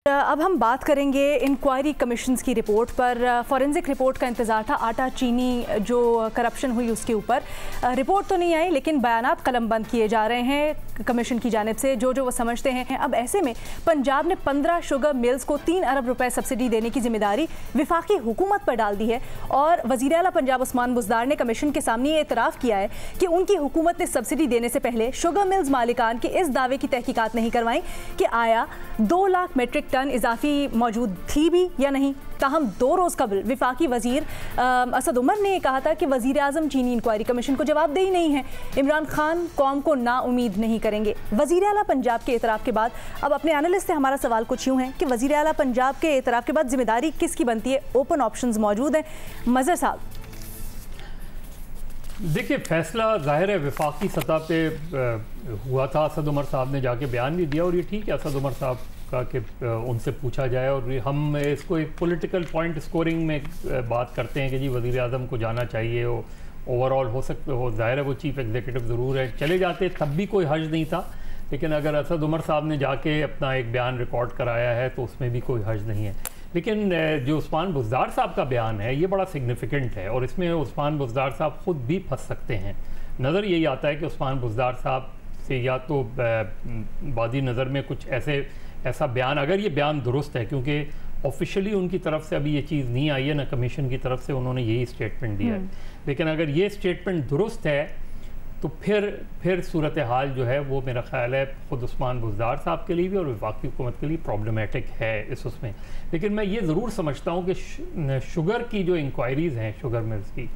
अब हम बात करेंगे इंक्वायरी कमीशंस की रिपोर्ट पर। फॉरेंसिक रिपोर्ट का इंतज़ार था, आटा चीनी जो करप्शन हुई उसके ऊपर। रिपोर्ट तो नहीं आई लेकिन बयानात कलमबंद किए जा रहे हैं कमीशन की जानिब से, जो वो समझते हैं। अब ऐसे में पंजाब ने 15 शुगर मिल्स को 3 अरब रुपए सब्सिडी देने की जिम्मेदारी विफाकी हुकूमत पर डाल दी है। और वज़ीर आला पंजाब उस्मान बुज़दार ने कमीशन के सामने ये इतराफ़ किया है कि उनकी हुकूमत ने सब्सिडी देने से पहले शुगर मिल्स मालिकान के इस दावे की तहकीकात नहीं करवाई कि आया 2 लाख मेट्रिक टन इजाफी मौजूद थी भी या नहीं। ताहम 2 रोज़ कबल विफाकी वजीर असद उमर ने कहा था कि वजीर आज़म चीनी इंक्वायरी कमीशन को जवाबदेही नहीं है, इमरान खान कौम को नाउमीद नहीं करेंगे। वजीर आला पंजाब के एतराफ़ के बाद अब अपने एनालिस्ट से हमारा सवाल कुछ यूँ है कि वजीर आला पंजाब के एतराफ़ के बाद जिम्मेदारी किसकी बनती है? ओपन ऑप्शंस मौजूद हैं। मज़र साहब, देखिए, फैसला ज़ाहिर है विफाकी सतह पे हुआ था। असद उमर साहब ने जाके बयान भी दिया और ये ठीक है असद उमर साहब का कि उनसे पूछा जाए। और हम इसको एक पॉलिटिकल पॉइंट स्कोरिंग में बात करते हैं कि जी वज़ीर आज़म को जाना चाहिए, वो ओवरऑल हो सकता हो। ज़ाहिर है वो चीफ़ एग्जीक्यूटिव ज़रूर है, चले जाते तब भी कोई हर्ज नहीं था। लेकिन अगर असद उमर साहब ने जाके अपना एक बयान रिकॉर्ड कराया है तो उसमें भी कोई हर्ज नहीं है। लेकिन जो उस्मान बुज़दार साहब का बयान है ये बड़ा सिग्निफिकेंट है और इसमें उस्मान बुज़दार साहब ख़ुद भी फंस सकते हैं। नज़र यही आता है कि उस्मान बुज़दार साहब से या तो बादी नज़र में कुछ ऐसा बयान, अगर ये बयान दुरुस्त है, क्योंकि ऑफिशियली उनकी तरफ से अभी ये चीज़ नहीं आई है ना, कमीशन की तरफ से उन्होंने यही स्टेटमेंट दिया है। लेकिन अगर ये स्टेटमेंट दुरुस्त है तो फिर सूरत हाल जो है वो मेरा ख्याल है ख़ुद उस्मान बुज़दार साहब के लिए भी और वफाकी हुकूमत के लिए प्रॉब्लमेटिक है उसमें। लेकिन मैं ये ज़रूर समझता हूँ कि शुगर की जो इंक्वायरीज़ हैं शुगर मिल्स की,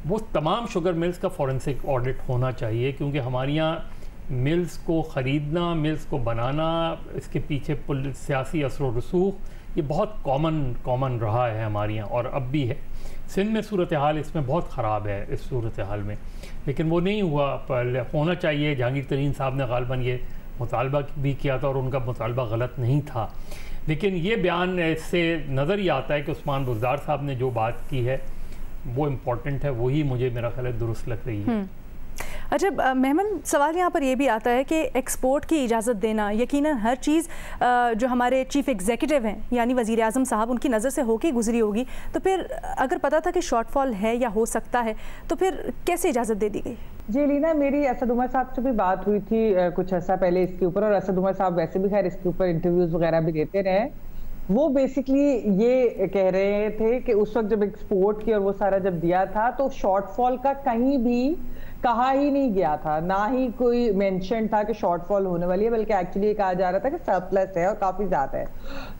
वो तमाम शुगर मिल्स का फॉरेंसिक ऑडिट होना चाहिए, क्योंकि हमारे यहाँ मिल्स को ख़रीदना, मिल्स को बनाना, इसके पीछे सियासी असर व रसूख ये बहुत कॉमन रहा है हमारे यहाँ और अब भी है। सिंध में सूरत हाल इसमें बहुत ख़राब है इस सूरत हाल में, लेकिन वो नहीं हुआ। पर होना चाहिए। जहांगीर तरीन साहब ने गालबन ये मुतालबा भी किया था और उनका मुतालबा गलत नहीं था। लेकिन ये बयान इससे नज़र ये आता है कि उस्मान बुज़दार साहब ने जो बात की है वो इम्पोर्टेंट है, वही मुझे मेरा ख्याल है दुरुस्त लग रही है। अच्छा मेहमान, सवाल यहाँ पर यह भी आता है कि एक्सपोर्ट की इजाज़त देना यकीनन हर चीज़ जो हमारे चीफ़ एग्जीक्यूटिव हैं यानी वज़ीर आज़म साहब उनकी नज़र से होके गुजरी होगी, तो फिर अगर पता था कि शॉर्टफॉल है या हो सकता है तो फिर कैसे इजाज़त दे दी गई? जी लीना, मेरी असद उमर साहब से भी बात हुई थी कुछ अर्सा पहले इसके ऊपर, और असद उमर साहब वैसे भी खैर इसके ऊपर इंटरव्यूज़ वगैरह भी देते रहे। वो बेसिकली ये कह रहे थे कि उस वक्त जब एक्सपोर्ट की और वो सारा जब दिया था तो शॉर्टफॉल का कहीं भी कहा ही नहीं गया था, ना ही कोई मेंशन था कि शॉर्टफॉल होने वाली है, बल्कि एक्चुअली कहा जा रहा था कि सरप्लस है और काफी ज्यादा है।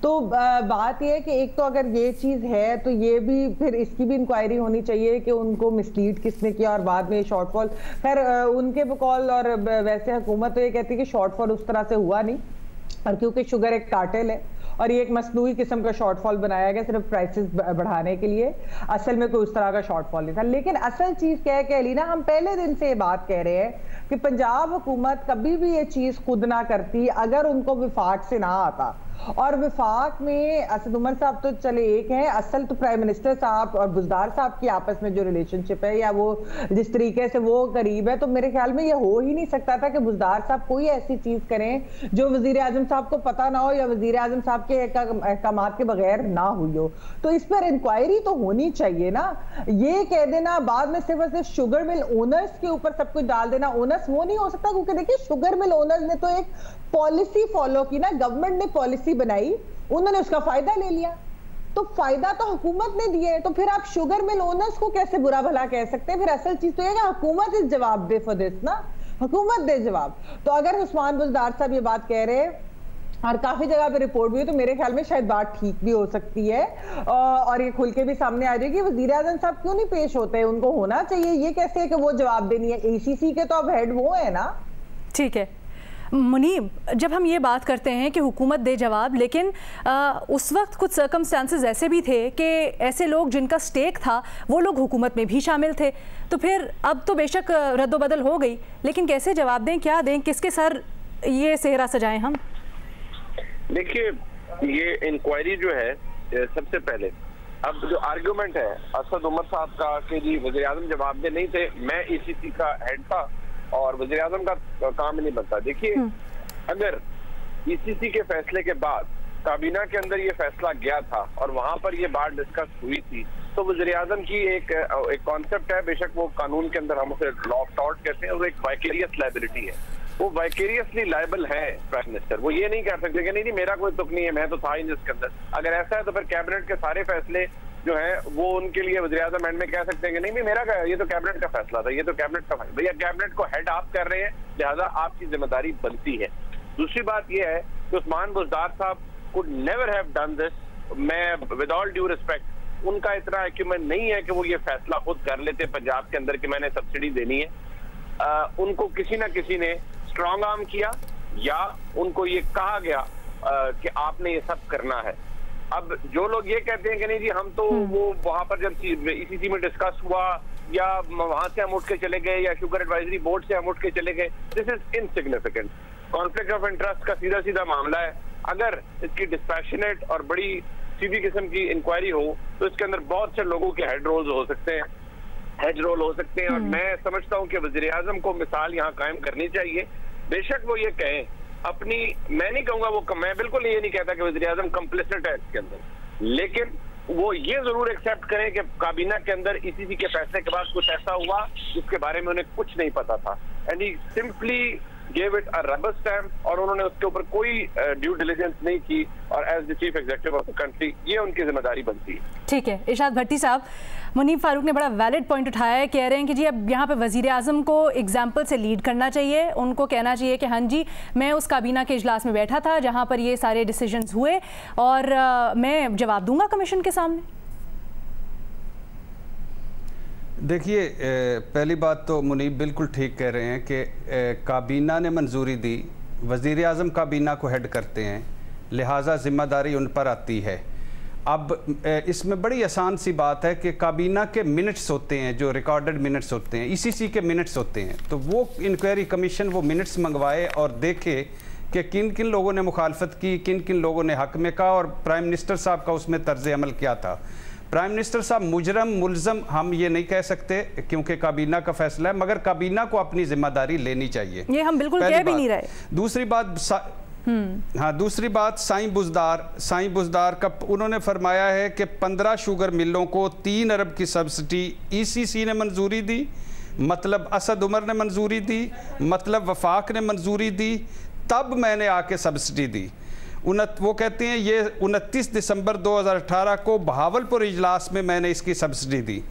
तो बात यह है कि एक तो अगर ये चीज है तो ये भी फिर इसकी भी इंक्वायरी होनी चाहिए कि उनको मिसलीड किसने किया और बाद में शॉर्टफॉल, खैर उनके बकौल और वैसे हुकूमत तो ये कहती है कि शॉर्टफॉल उस तरह से हुआ नहीं, और क्योंकि शुगर एक कार्टेल है और ये एक मसनूई किस्म का शॉर्टफॉल बनाया गया सिर्फ प्राइसेस बढ़ाने के लिए, असल में कोई उस तरह का शॉर्टफॉल नहीं था। लेकिन असल चीज क्या है कि अलीना, हम पहले दिन से ये बात कह रहे हैं कि पंजाब हुकूमत कभी भी ये चीज खुद ना करती अगर उनको विफाक से ना आता। और विफाक में असद उमर साहब तो चले एक हैं, असल तो प्राइम मिनिस्टर साहब और बुज़दार साहब की आपस में जो रिलेशनशिप है या वो जिस तरीके से वो करीब है, तो मेरे ख्याल में ये हो ही नहीं सकता था कि बुज़दार साहब कोई ऐसी चीज करें जो वजीर आजम साहब को पता ना हो या वजीर आजम साहब के अहकाम के बगैर ना हुई हो। तो इस पर इंक्वायरी तो होनी चाहिए ना। ये कह देना बाद में सिर्फ और सिर्फ शुगर मिल ओनर्स के ऊपर सब कुछ डाल देना, ओनर्स वो नहीं हो सकता, क्योंकि देखिए शुगर मिल ओनर्स ने तो एक पॉलिसी फॉलो की ना, गवर्नमेंट ने पॉलिसी बनाई, उन्होंने उसका फायदा ले लिया, तो फायदा तो हुकूमत ने दिया, तो फिर आप शुगर मिल ओनर्स को कैसे बुरा भला कह सकते हैं? फिर असल चीज तो है हुकूमत इस जवाब दे फॉर दिस ना, हुकूमत दे जवाब। तो अगर उस्मान बुज़दार साहब ये बात कह रहे हैं और काफी जगह पे रिपोर्ट भी है, तो मेरे ख्याल में शायद बात ठीक भी हो सकती है और ये खुल के भी सामने आ जाएगी। वज़ीर आज़म साहब क्यों नहीं पेश होते? उनको होना चाहिए। ये कैसे है कि वो जवाब देनी है? ACC के तो अब हेड वो है ना। ठीक है मुनीब, जब हम ये बात करते हैं कि हुकूमत दे जवाब, लेकिन उस वक्त कुछ सर्कमस्टांसेस ऐसे भी थे कि ऐसे लोग जिनका स्टेक था वो लोग हुकूमत में भी शामिल थे, तो फिर अब तो बेशक रद्दोबदल हो गई, लेकिन कैसे जवाब दें, क्या दें, किसके सर ये सेहरा सजाएं हम? देखिए, ये इंक्वायरी जो है सबसे पहले, अब जो आर्गुमेंट है असद उमर साहब का कि जी वज़ीर आज़म जवाबदेह नहीं थे, मैं ACC का हेड था और वज़ीर-ए-आज़म का काम नहीं बनता। देखिए, अगर ECC के फैसले के बाद काबीना के अंदर ये फैसला गया था और वहां पर ये बात डिस्कस हुई थी, तो वज़ीर-ए-आज़म की एक कॉन्सेप्ट है, बेशक वो कानून के अंदर हम उसे लॉ ऑफ टॉर्ट कहते हैं, वो एक वाइकेरियस लायबिलिटी है। वो वाइकेरियसली लायबल है प्राइम मिनिस्टर। वो ये नहीं कह सकते कि नहीं मेरा कोई तुक नहीं है, मैं तो था ही जिसके अंदर। अगर ऐसा है तो फिर कैबिनेट के सारे फैसले जो है वो उनके लिए वज़ीर-ए-आज़म एंड में कह सकते हैं कि नहीं मेरा ये तो कैबिनेट का फैसला था, ये तो कैबिनेट का फैसला। भैया कैबिनेट को हेड आप कर रहे हैं, लिहाजा आपकी जिम्मेदारी बनती है। दूसरी बात यह है कि उस्मान बुज़दार साहब could never have done this. मैं विद ऑल ड्यू रिस्पेक्ट, उनका इतना एक्यूमेंट नहीं है कि वो ये फैसला खुद कर लेते पंजाब के अंदर कि मैंने सब्सिडी देनी है। उनको किसी ना किसी ने स्ट्रॉन्ग आर्म किया या उनको ये कहा गया कि आपने ये सब करना है। अब जो लोग ये कहते हैं कि नहीं जी हम तो वो वहां पर जब ईसीसी में डिस्कस हुआ या वहां से हम उठ के चले गए या शुगर एडवाइजरी बोर्ड से हम उठ के चले गए, this is insignificant. Conflict of interest का सीधा सीधा मामला है। अगर इसकी डिस्पैशनेट और बड़ी सीधी किस्म की इंक्वायरी हो तो इसके अंदर बहुत से लोगों के हेड रोल हो सकते हैं, हेड रोल हो सकते हैं। और मैं समझता हूं कि वज़ीर-ए-आज़म को मिसाल यहाँ कायम करनी चाहिए। बेशक वो ये कहें अपनी, मैं नहीं कहूंगा वो, मैं बिल्कुल ये नहीं कहता कि वज़ीर-ए-आज़म कंप्लिसिट है इसके अंदर, लेकिन वो ये जरूर एक्सेप्ट करें कि काबीना के अंदर ईसीसी के फैसले के बाद कुछ ऐसा हुआ जिसके बारे में उन्हें कुछ नहीं पता था, and he simply gave it a rubber stamp, और उन्होंने उसके ऊपर कोई ड्यू डिलिजेंस नहीं की, और as the chief executive of the country ये उनकी जिम्मेदारी बनती है। ठीक है इरशाद भट्टी साहब, मुनीब फारूक ने बड़ा वैलिड पॉइंट उठाया है, कह रहे हैं कि जी अब यहाँ पे वज़ीर-ए-आज़म को एग्जाम्पल से लीड करना चाहिए। उनको कहना चाहिए कि हाँ जी मैं उस काबीना के इजलास में बैठा था जहाँ पर ये सारे डिसीजंस हुए और मैं जवाब दूंगा कमीशन के सामने। देखिए पहली बात तो मुनीब बिल्कुल ठीक कह रहे हैं कि काबीना ने मंजूरी दी, वज़ीर-ए-आज़म काबीना को हेड करते हैं, लिहाजा ज़िम्मेदारी उन पर आती है। अब इसमें बड़ी आसान सी बात है कि काबीना के मिनट्स होते हैं, जो रिकॉर्डेड मिनट्स होते हैं, ईसीसी के मिनट्स होते हैं, तो वो इंक्वायरी कमीशन वो मिनट्स मंगवाए और देखे कि किन किन लोगों ने मुखालफत की, किन किन लोगों ने हक में कहा, और प्राइम मिनिस्टर साहब का उसमें तर्ज अमल क्या था। प्राइम मिनिस्टर साहब मुजरम मुलजम हम ये नहीं कह सकते क्योंकि काबीना का फैसला है, मगर काबीना को अपनी जिम्मेदारी लेनी चाहिए, ये हम बिल्कुल कह भी नहीं रहे। दूसरी बात दूसरी बात साईं बुज़दार का उन्होंने फरमाया है कि 15 शुगर मिलों को 3 अरब की सब्सिडी ईसीसी ने मंजूरी दी, मतलब असद उमर ने मंजूरी दी, मतलब वफाक ने मंजूरी दी, तब मैंने आके सब्सिडी दी। वो कहते हैं ये 29 दिसंबर 2018 को बहावलपुर इजलास में मैंने इसकी सब्सिडी दी,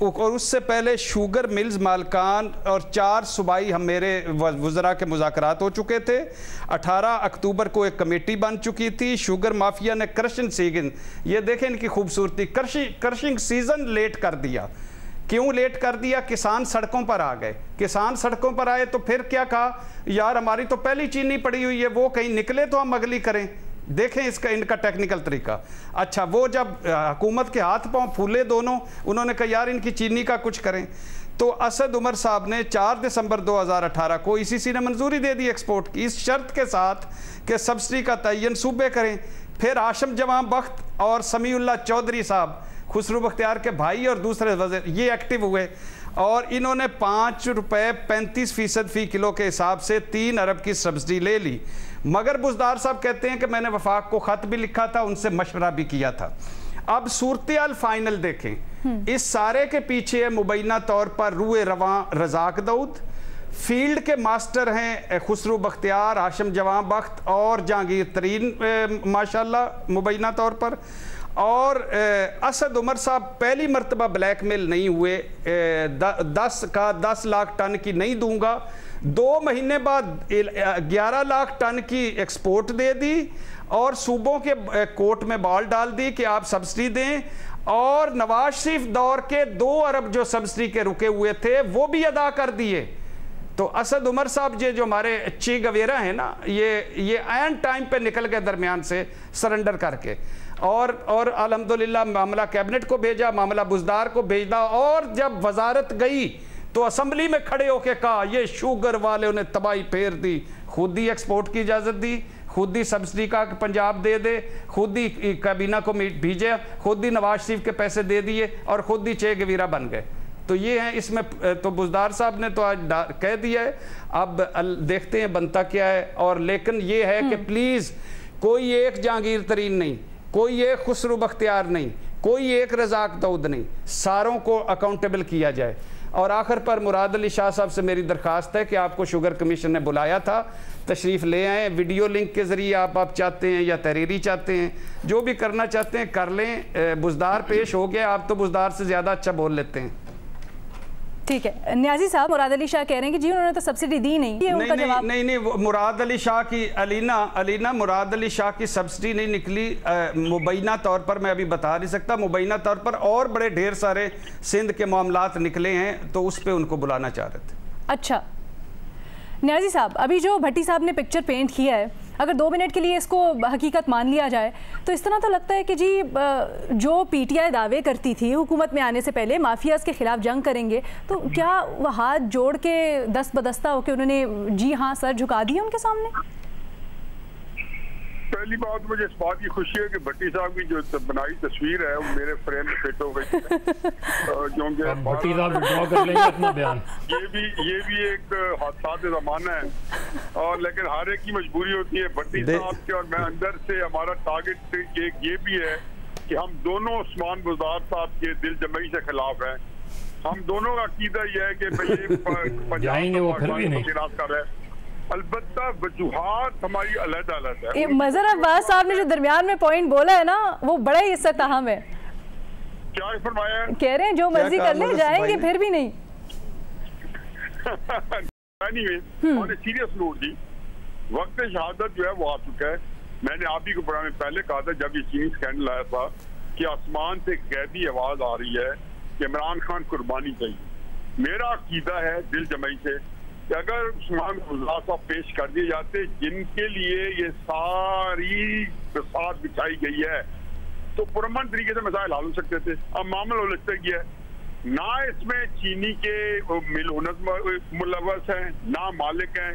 और उससे पहले शुगर मिल्स मालकान और 4 सूबाई हम मेरे वज़रा के मुज़ाकरात हो चुके थे। 18 अक्टूबर को एक कमेटी बन चुकी थी। शुगर माफिया ने क्रशिंग सीजन, ये देखें इनकी खूबसूरती, क्रशिंग सीजन लेट कर दिया। क्यों लेट कर दिया? किसान सड़कों पर आ गए। किसान सड़कों पर आए तो फिर क्या कहा, यार हमारी तो पहली चीनी पड़ी हुई है, वो कहीं निकले तो हम अगली करें। देखें इसका इनका टेक्निकल तरीका। अच्छा, वो जब हुकूमत के हाथ पांव फूले दोनों, उन्होंने कहा यार इनकी चीनी का कुछ करें, तो असद उमर साहब ने 4 दिसंबर 2018 को ईसीसी ने मंजूरी दे दी एक्सपोर्ट की, इस शर्त के साथ कि सब्सिडी का तयन सूबे करें। फिर आशम जवां बख्त और समीउल्लाह चौधरी साहब, खुसरू बख्तियार के भाई और दूसरे वज़ीर, ये एक्टिव हुए और इन्होंने 5 रुपये 35% फ़ी किलो के हिसाब से 3 अरब की सब्सिडी ले ली। मगर बुज़दार साहब कहते हैं कि मैंने वफाक को ख़त भी लिखा था, उनसे मशवरा भी किया था। अब सूरत फाइनल देखें, इस सारे के पीछे है मुबैना तौर पर रूए रवां रज़ाक दाऊद, फील्ड के मास्टर हैं खुसरू बख्तियार, आशम जवां बख्त और जहांगीर तरीन माशाल्लाह मुबैना तौर पर, और असद उमर साहब पहली मरतबा ब्लैकमेल नहीं हुए। 10 लाख टन की नहीं दूंगा, 2 महीने बाद 11 लाख टन की एक्सपोर्ट दे दी और सूबों के कोर्ट में बॉल डाल दी कि आप सब्सिडी दें, और नवाज शरीफ दौर के 2 अरब जो सब्सिडी के रुके हुए थे वो भी अदा कर दिए। तो असद उमर साहब जो हमारे ची गवेरा हैं ना, ये एंड टाइम पे निकल गए दरमियान से सरेंडर करके, और अल्हम्दुलिल्लाह मामला कैबिनेट को भेजा, मामला बुज़दार को भेजा, और जब वजारत गई तो असम्बली में खड़े होके कहा ये शुगर वाले ने तबाही फेर दी, खुद ही एक्सपोर्ट की इजाज़त दी, खुद ही सब्सिडी का पंजाब दे दे, खुद ही काबीना को भेजे, खुद ही नवाज शरीफ के पैसे दे दिए और खुद ही चे गवीरा बन गए। तो ये है इसमें, तो बुज़दार साहब ने तो आज कह दिया है, अब देखते हैं बनता क्या है। और लेकिन ये है कि प्लीज़ कोई एक जहांगीर तरीन नहीं, कोई एक खुसरू बख्तियार नहीं, कोई एक रज़ाक दाऊद नहीं, सारों को अकाउंटेबल किया जाए। और आखिर पर मुराद अली शाह साहब से मेरी दरख्वास्त है कि आपको शुगर कमीशन ने बुलाया था, तशरीफ़ ले आएँ, वीडियो लिंक के ज़रिए आप चाहते हैं या तहरीरी चाहते हैं, जो भी करना चाहते हैं कर लें। बुज़दार पेश हो गया, आप तो बुज़दार से ज़्यादा अच्छा बोल लेते हैं। ठीक है न्याजी साहब, मुराद अली शाह कह रहे हैं कि जी उन्होंने तो सब्सिडी दी नहीं, ये उनका जवाब नहीं, मुराद अली शाह की अलीना मुराद अली शाह की सब्सिडी नहीं निकली। मुबैना तौर पर मैं अभी बता नहीं सकता, मुबैना तौर पर और बड़े ढेर सारे सिंध के मामलात निकले हैं, तो उस पर उनको बुलाना चाह रहे थे। अच्छा न्याजी साहब, अभी जो भट्टी साहब ने पिक्चर पेंट किया है, अगर 2 मिनट के लिए इसको हकीकत मान लिया जाए तो इस तरह तो लगता है कि जी जो पीटीआई दावे करती थी हुकूमत में आने से पहले माफियाज के खिलाफ जंग करेंगे, तो क्या वह हाथ जोड़ के दस्त बदस्ता होकर उन्होंने जी हाँ सर झुका दिए उनके सामने? पहली बात, मुझे इस बात की खुशी है कि भट्टी साहब की जो बनाई तस्वीर है वो मेरे फ्रेम में फिट हो गई क्योंकि भट्टी साहब ड्रॉ कर लेंगे अपना बयान। ये भी एक हादसा ज़माना है, और लेकिन हर एक की मजबूरी होती है। भट्टी साहब के और मैं अंदर से हमारा टारगेट एक ये भी है कि हम दोनों उस्मान बुज़दार साहब के दिल जमई से खिलाफ हैं। हम दोनों का अकीदा यह है कि भाई जाएंगे वो फिर भी नहीं कर है, अलबत्ता वजूहात हमारी अलग-अलग है। मज़हर अब्बास साहब ने जो दरमियान में पॉइंट बोला है ना, वो बड़ा ही इज्जत अहम है। क्या फरमाया है? कह रहे हैं जो मर्जी कर ले, जाएंगे फिर भी नहीं। ऑन ए सीरियस नोट जी, वक्त शहादत जो है वो आ चुका है। मैंने आप ही को प्रोग्राम में पहले कहा था जब ये चीनी स्कैंडल आया था कि आसमान से कैदी आवाज आ रही है कि इमरान खान कुर्बानी चाहिए। मेरा अकीदा है दिल जमई से कि अगर उस्मान बुज़दार साहब पेश कर दिए जाते जिनके लिए ये सारी बसात बिछाई गई है, तो पुरअमन तरीके से मसाइल हल हो सकते थे। अब मामला उलझता गया है, ना इसमें चीनी के मुलव्वस हैं ना मालिक हैं,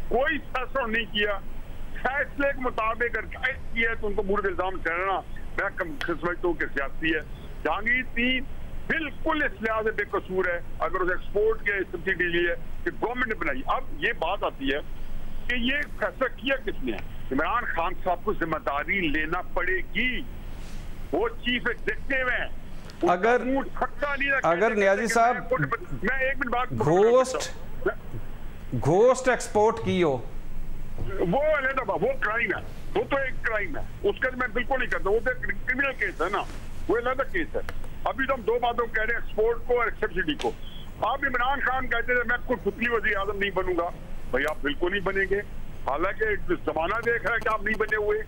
कोई फैसला नहीं किया। फैसले के मुताबिक अगर किया है तो उनको पूरे इल्जाम ठहराना मैं समझता हूँ कि सियासी है। जहांगीर तीन बिल्कुल इस लिहाज से बेकसूर है अगर उसे एक्सपोर्ट के सब्सिडी ली है कि गवर्नमेंट ने बनाई। अब ये बात आती है कि ये फैसला किया किसने है? इमरान खान साहब को जिम्मेदारी लेना पड़ेगी, वो चीफ एग्जीक्यूटिव हैं। अगर न्याजी साहब मैं एक मिनट बात, घोस्ट एक्सपोर्ट की हो वो वो क्राइम है, वो तो एक क्राइम है, उसका मैं बिल्कुल नहीं करता, वो तो क्रिमिनल केस है ना, वो अलग केस है। अभी तो हम दो बातों कह रहे हैं, एक्सपोर्ट को और सब्सिडी को। आप इमरान खान कहते थे मैं कोई पुतली वज़ीर आज़म नहीं बनूंगा, भाई आप बिल्कुल नहीं बनेंगे। हालांकि जमाना देख रहा है कि आप नहीं बने हुए,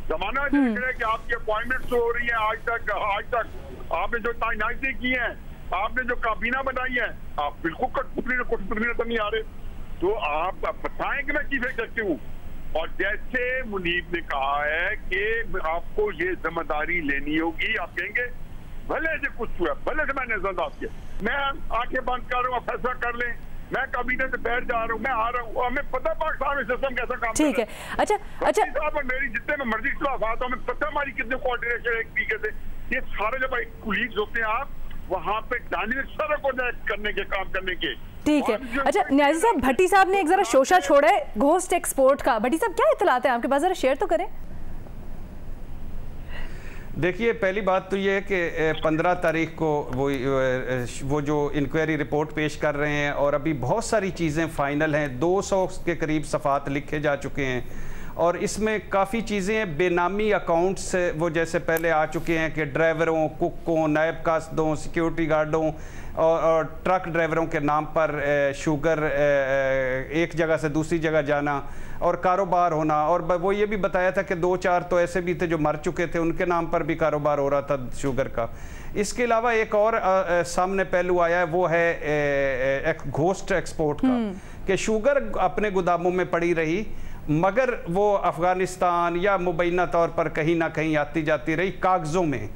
जमाना देख रहा है कि आपकी अपॉइंटमेंट्स हो रही है। आज तक आपने जो तैनाती की है, आपने जो काबीना बनाई है, आप बिल्कुल कठपुतली नजर नहीं आ रहे। तो आप बताएं कि मैं चीफ एग्जीक्यूटिव हूँ। और जैसे मुनीब ने कहा है कि आपको ये जिम्मेदारी लेनी होगी, आप कहेंगे भले से कुछ हुआ, भले से मैंने नजरअंदाज किया, मैं आंखें बंद कर रहा हूँ, फैसला कर लें, मैं काबीने से बैठ जा रहा हूँ, मैं आ रहा हूँ, हमें पता पाकिस्तान में सिस्टम कैसा काम ठीक है। अच्छा साहब और मेरी जितने में मर्जी खिलाफात हो, हमें पता हमारी कितने कोऑर्डिनेशन एक तरीके से, ये सारे जब कुलीग्स होते हैं आप वहाँ पे डायनेमिक सारा को करने के काम करने के। ठीक है। अच्छा न्याजी साहब, भट्टी साहब ने एक जरा शोशा छोड़ा है घोस्ट एक्सपोर्ट का, भट्टी साहब क्या इत्तलात है आपके पास, जरा शेयर तो करें। देखिए, पहली बात तो ये है कि 15 तारीख को वो जो इंक्वायरी रिपोर्ट पेश कर रहे हैं और अभी बहुत सारी चीज़ें फाइनल हैं, 200 के करीब सफ़ात लिखे जा चुके हैं और इसमें काफ़ी चीज़ें बेनामी अकाउंट्स वो जैसे पहले आ चुके हैं कि ड्राइवरों, कुकों, नायब कास्दों, सिक्योरिटी गार्डों और ट्रक ड्राइवरों के नाम पर शुगर एक जगह से दूसरी जगह जाना और कारोबार होना। और वो ये भी बताया था कि 2-4 तो ऐसे भी थे जो मर चुके थे, उनके नाम पर भी कारोबार हो रहा था शुगर का। इसके अलावा एक और सामने पहलू आया है, वो है घोस्ट एक्सपोर्ट का, कि शुगर अपने गोदामों में पड़ी रही मगर वो अफ़गानिस्तान या मुबैना तौर पर कहीं ना कहीं आती जाती रही कागज़ों में।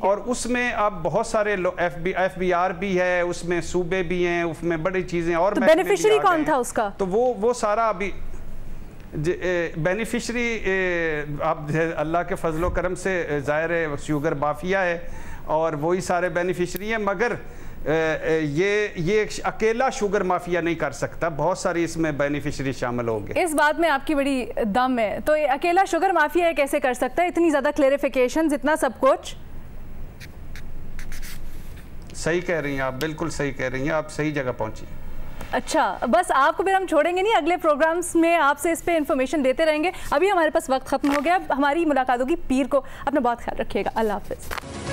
और उसमें अब बहुत सारे FBR भी है, उसमें सूबे भी हैं, उसमें बड़ी चीज़ें और तो बेनिफिशियरी कौन था उसका? तो वो सारा अभी बेनिफिशरी आप अल्लाह के फजलो करम से ज़ाहिर है शुगर माफिया है और वही सारे बेनिफिशरी हैं। मगर ये अकेला शुगर माफिया नहीं कर सकता, बहुत सारी इसमें बेनिफिशियरी शामिल होंगे। इस बात में आपकी बड़ी दम है, तो ये अकेला शुगर माफिया कैसे कर सकता है? इतनी ज्यादा क्लेरिफिकेशन, इतना सब कुछ। सही कह रही हैं आप, बिल्कुल सही कह रही हैं आप, सही जगह पहुंची। अच्छा, बस आपको फिर हम छोड़ेंगे नहीं, अगले प्रोग्राम्स में आपसे इस पे इन्फॉर्मेशन देते रहेंगे। अभी हमारे पास वक्त खत्म हो गया, हमारी मुलाकात होगी पीर को। अपना बहुत ख्याल रखिएगा, अल्लाह हाफिज।